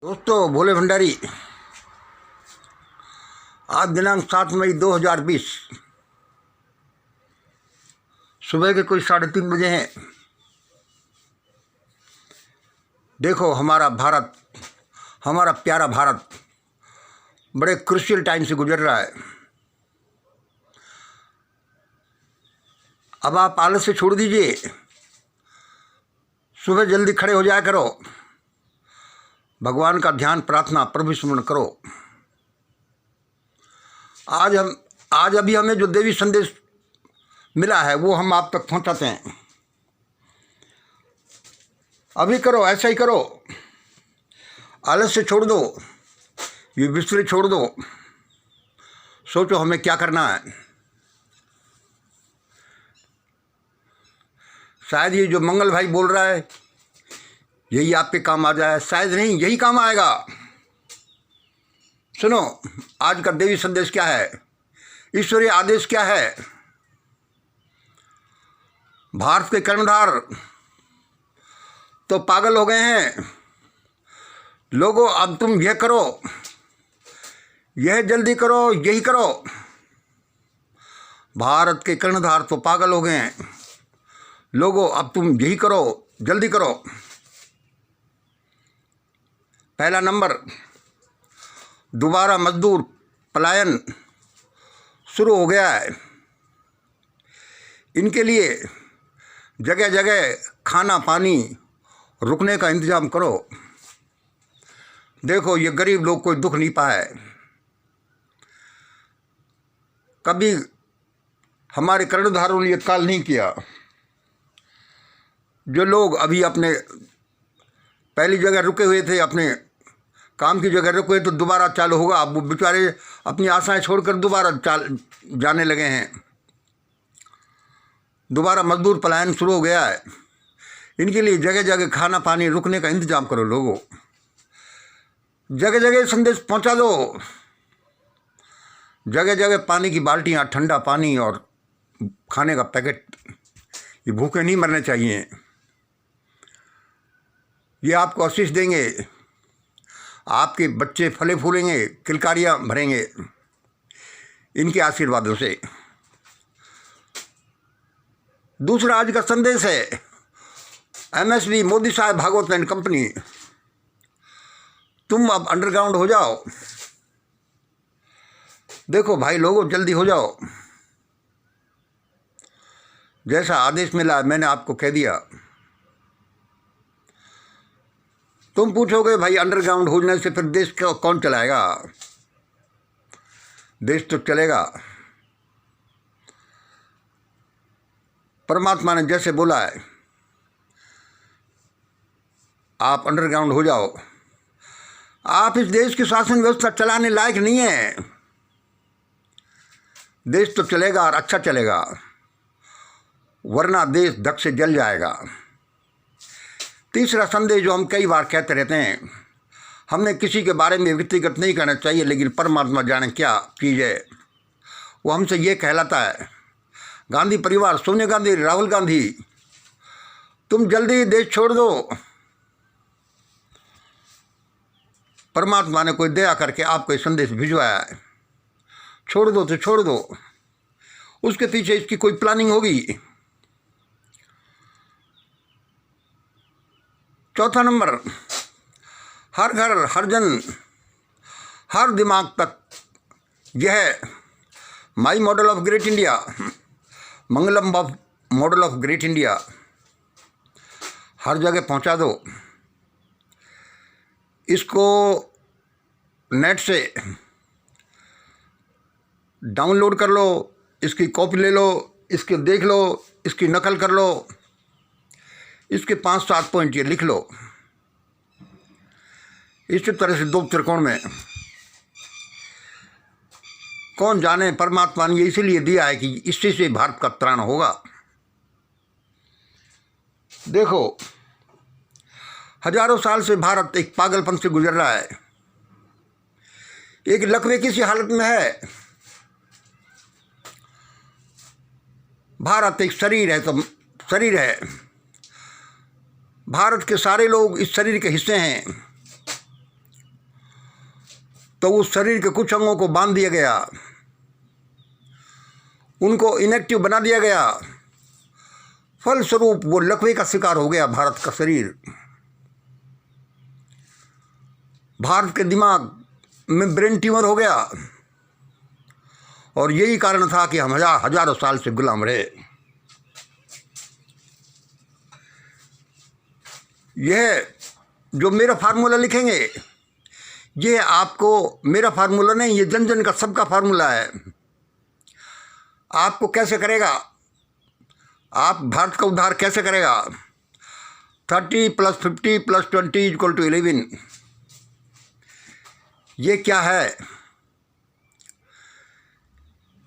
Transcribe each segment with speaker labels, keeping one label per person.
Speaker 1: दोस्तों, भोले भंडारी। आज दिनांक 7 मई 2020 सुबह के कोई 3:30 बजे हैं। देखो, हमारा भारत, हमारा प्यारा भारत बड़े क्रूशियल टाइम से गुजर रहा है। अब आप आलस से छोड़ दीजिए, सुबह जल्दी खड़े हो जाया करो, भगवान का ध्यान, प्रार्थना, प्रभु स्मरण करो। आज अभी हमें जो देवी संदेश मिला है वो हम आप तक पहुंचाते हैं। अभी करो, ऐसा ही करो, आलस से छोड़ दो, ये बिस्तरे छोड़ दो, सोचो हमें क्या करना है। शायद ये जो मंगल भाई बोल रहा है यही आपके काम आ जाए, शायद नहीं, यही काम आएगा। सुनो, आज का देवी संदेश क्या है, ईश्वरीय आदेश क्या है। भारत के कर्णधार तो पागल हो गए हैं। लोगों, अब तुम यह करो, यह जल्दी करो, यही करो। भारत के कर्णधार तो पागल हो गए हैं। लोगों, अब तुम यही करो, जल्दी करो। पहला नंबर, दोबारा मजदूर पलायन शुरू हो गया है। इनके लिए जगह जगह खाना पानी रुकने का इंतजाम करो। देखो, ये गरीब लोग कोई दुख नहीं पाए। कभी हमारे कर्णधारों ने ये काल नहीं किया। जो लोग अभी अपने पहली जगह रुके हुए थे, अपने काम की जगह रुके, तो दोबारा चालू होगा। अब वो बेचारे अपनी आशाएं छोड़कर दोबारा जाने लगे हैं। दोबारा मजदूर पलायन शुरू हो गया है। इनके लिए जगह जगह खाना पानी रुकने का इंतजाम करो। लोगों, जगह जगह संदेश पहुंचा दो। जगह जगह पानी की बाल्टियां, ठंडा पानी और खाने का पैकेट। ये भूखे नहीं मरने चाहिए। ये आपको आशीष देंगे, आपके बच्चे फले फूलेंगे, किलकारियां भरेंगे इनके आशीर्वादों से। दूसरा आज का संदेश है MSB मोदी साहब भागवत एंड कंपनी, तुम अब अंडरग्राउंड हो जाओ। देखो भाई लोगों, जल्दी हो जाओ। जैसा आदेश मिला मैंने आपको कह दिया। तुम पूछोगे भाई अंडरग्राउंड होने से फिर देश को कौन चलाएगा। देश तो चलेगा। परमात्मा ने जैसे बोला है, आप अंडरग्राउंड हो जाओ। आप इस देश की शासन व्यवस्था चलाने लायक नहीं है। देश तो चलेगा और अच्छा चलेगा, वरना देश धक से जल जाएगा। तीसरा संदेश जो हम कई बार कहते रहते हैं, हमने किसी के बारे में व्यक्तिगत नहीं कहना चाहिए, लेकिन परमात्मा जाने क्या चीज़ है। वो हमसे ये कहलाता है, गांधी परिवार, सोनिया गांधी, राहुल गांधी, तुम जल्दी देश छोड़ दो। परमात्मा ने कोई दया करके आपको ये संदेश भिजवाया है। छोड़ दो तो छोड़ दो, उसके पीछे इसकी कोई प्लानिंग होगी। चौथा नंबर, हर घर, हर जन, हर दिमाग तक यह my model of great India, मंगलम मॉडल ऑफ ग्रेट इंडिया हर जगह पहुंचा दो। इसको नेट से डाउनलोड कर लो, इसकी कॉपी ले लो, इसके देख लो, इसकी नकल कर लो, इसके 5-7 पॉइंट ये लिख लो। इसी तरह से 2 त्रिकोण में, कौन जाने परमात्मा ने इसीलिए दिया है कि इसी से भारत का त्राण होगा। देखो, हजारों साल से भारत एक पागलपन से गुजर रहा है, एक लकवे की सी हालत में है। भारत एक शरीर है, तो शरीर है। भारत के सारे लोग इस शरीर के हिस्से हैं। तो उस शरीर के कुछ अंगों को बांध दिया गया, उनको इनएक्टिव बना दिया गया। फलस्वरूप वो लकवे का शिकार हो गया भारत का शरीर। भारत के दिमाग में ब्रेन ट्यूमर हो गया, और यही कारण था कि हम हजारों साल से गुलाम रहे। यह जो मेरा फार्मूला लिखेंगे, ये आपको मेरा फार्मूला नहीं, ये जन जन का सबका फार्मूला है। आपको कैसे करेगा, आप भारत का उद्धार कैसे करेगा? 30 + 50 + 20 = 11। ये क्या है?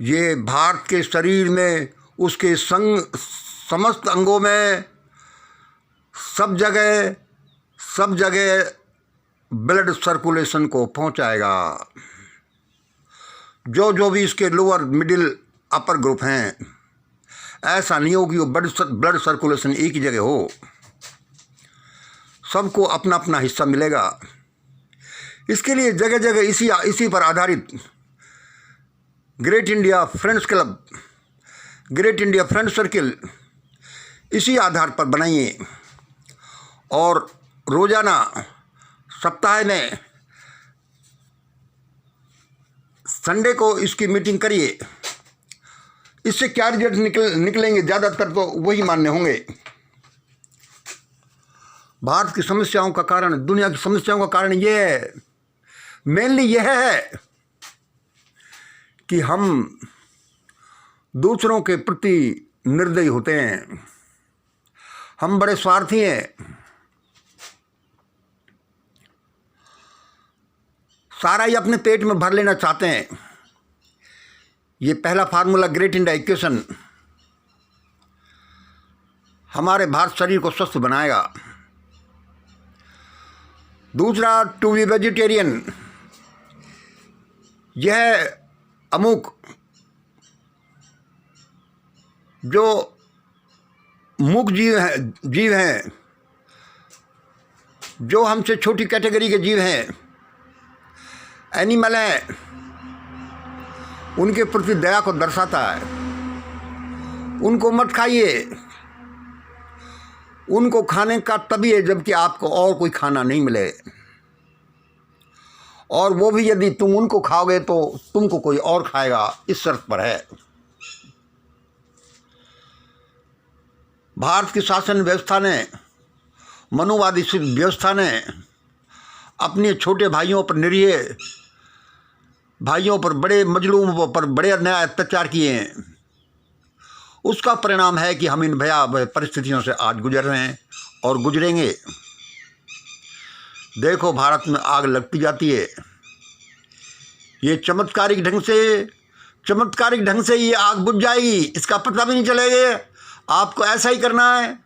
Speaker 1: ये भारत के शरीर में, उसके समस्त अंगों में, सब जगह ब्लड सर्कुलेशन को पहुंचाएगा। जो भी इसके लोअर, मिडिल, अपर ग्रुप हैं, ऐसा नहीं हो कि वो ब्लड सर्कुलेशन एक ही जगह हो। सबको अपना अपना हिस्सा मिलेगा। इसके लिए जगह जगह इसी पर आधारित great India friends club, great India friend circle, इसी आधार पर बनाइए। और रोज़ाना, सप्ताह में, संडे को इसकी मीटिंग करिए। इससे क्या रिजल्ट निकलेंगे, ज़्यादातर तो वही मान्य होंगे। भारत की समस्याओं का कारण, दुनिया की समस्याओं का कारण ये है, मेनली यह है कि हम दूसरों के प्रति निर्दयी होते हैं। हम बड़े स्वार्थी हैं। सारा ही अपने पेट में भर लेना चाहते हैं। ये पहला फार्मूला, ग्रेट इंडिया इक्वेशन, हमारे भारत शरीर को स्वस्थ बनाएगा। दूसरा, टू बी वेजिटेरियन, यह अमुक जो मुख जीव हैं, जो हमसे छोटी कैटेगरी के जीव हैं, एनिमल हैं, उनके प्रति दया को दर्शाता है। उनको मत खाइए। उनको खाने का तभी है जबकि आपको और कोई खाना नहीं मिले, और वो भी यदि तुम उनको खाओगे तो तुमको कोई और खाएगा, इस शर्त पर है। भारत की शासन व्यवस्था ने, मनुवादी व्यवस्था ने अपने छोटे भाइयों पर, निरीह भाइयों पर, बड़े मजलूमों पर बड़े अन्याय अत्याचार किए हैं। उसका परिणाम है कि हम इन भयावह परिस्थितियों से आज गुजर रहे हैं और गुजरेंगे। देखो, भारत में आग लगती जाती है। ये चमत्कारिक ढंग से ये आग बुझ जाएगी, इसका पता भी नहीं चलेगा। आपको ऐसा ही करना है।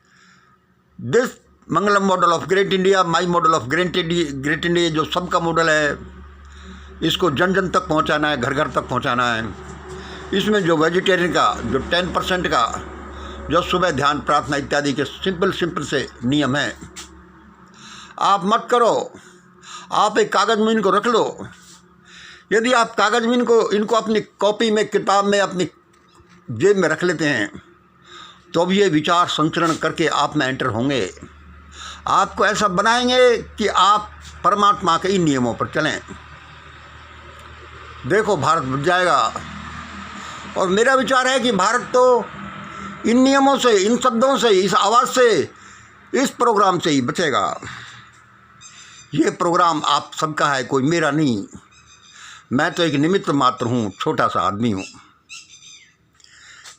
Speaker 1: This Mangalam model of great India, my model of great India, जो सबका मॉडल है, इसको जन जन तक पहुंचाना है, घर घर तक पहुंचाना है। इसमें जो वेजिटेरियन का, जो 10% का, जो सुबह ध्यान, प्रार्थना इत्यादि के सिंपल से नियम हैं, आप मत करो। आप एक कागज़ में इनको रख लो। यदि आप कागज़ में इनको अपनी कॉपी में, किताब में, अपनी जेब में रख लेते हैं, तो भी ये विचार संचरण करके आप में एंटर होंगे। आपको ऐसा बनाएंगे कि आप परमात्मा के इन नियमों पर चलें। देखो, भारत बच जाएगा। और मेरा विचार है कि भारत तो इन नियमों से, इन शब्दों से, इस आवाज़ से, इस प्रोग्राम से ही बचेगा। ये प्रोग्राम आप सबका है, कोई मेरा नहीं। मैं तो एक निमित्त मात्र हूँ, छोटा सा आदमी हूँ।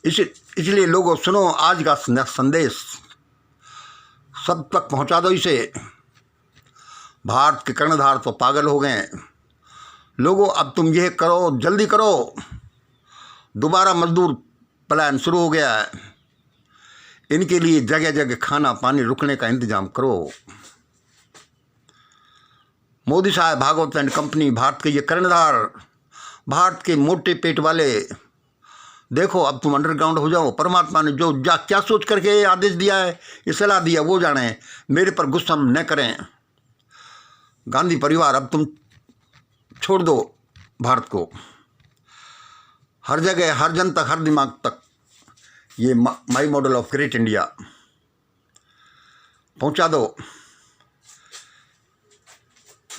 Speaker 1: इसलिए लोगों, सुनो आज का संदेश, सब तक पहुँचा दो इसे। भारत के कर्णधार तो पागल हो गए हैं। लोगों, अब तुम यह करो, जल्दी करो। दोबारा मजदूर पलायन शुरू हो गया है। इनके लिए जगह जगह खाना पानी, रुकने का इंतजाम करो। मोदी साहब, भागवत एंड कंपनी, भारत के ये कर्णधार, भारत के मोटे पेट वाले, देखो अब तुम अंडरग्राउंड हो जाओ। परमात्मा ने जो क्या सोच करके आदेश दिया है, ये सलाह दिया, वो जाने। मेरे पर गुस्सा न करें। गांधी परिवार, अब तुम छोड़ दो भारत को, हर जगह, हर जन तक, हर दिमाग तक ये माई मॉडल ऑफ ग्रेट इंडिया पहुंचा दो।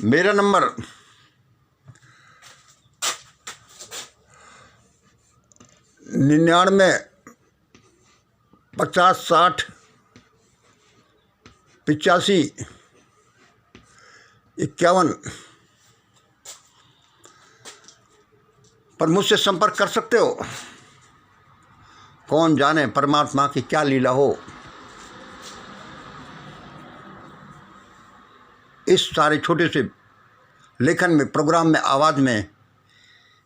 Speaker 1: मेरा नंबर 99 50 60 85 51 पर मुझसे संपर्क कर सकते हो। कौन जाने परमात्मा की क्या लीला हो, इस सारे छोटे से लेखन में, प्रोग्राम में, आवाज़ में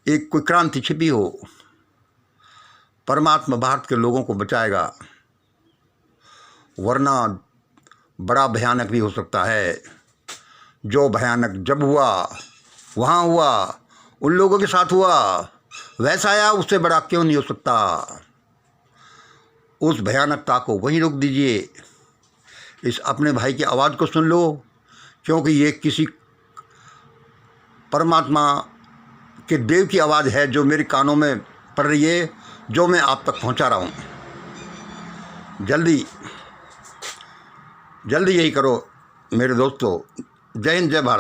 Speaker 1: एक कोई क्रांति छिपी हो। परमात्मा भारत के लोगों को बचाएगा, वरना बड़ा भयानक भी हो सकता है। जो भयानक जब हुआ वहाँ हुआ, उन लोगों के साथ हुआ, वैसा आया, उससे बड़ा क्यों नहीं हो सकता। उस भयानकता को वहीं रोक दीजिए। इस अपने भाई की आवाज़ को सुन लो, क्योंकि ये किसी परमात्मा के देव की आवाज़ है जो मेरे कानों में पड़ रही है, जो मैं आप तक पहुंचा रहा हूं। जल्दी जल्दी यही करो मेरे दोस्तों। जय हिंद, जय भारत।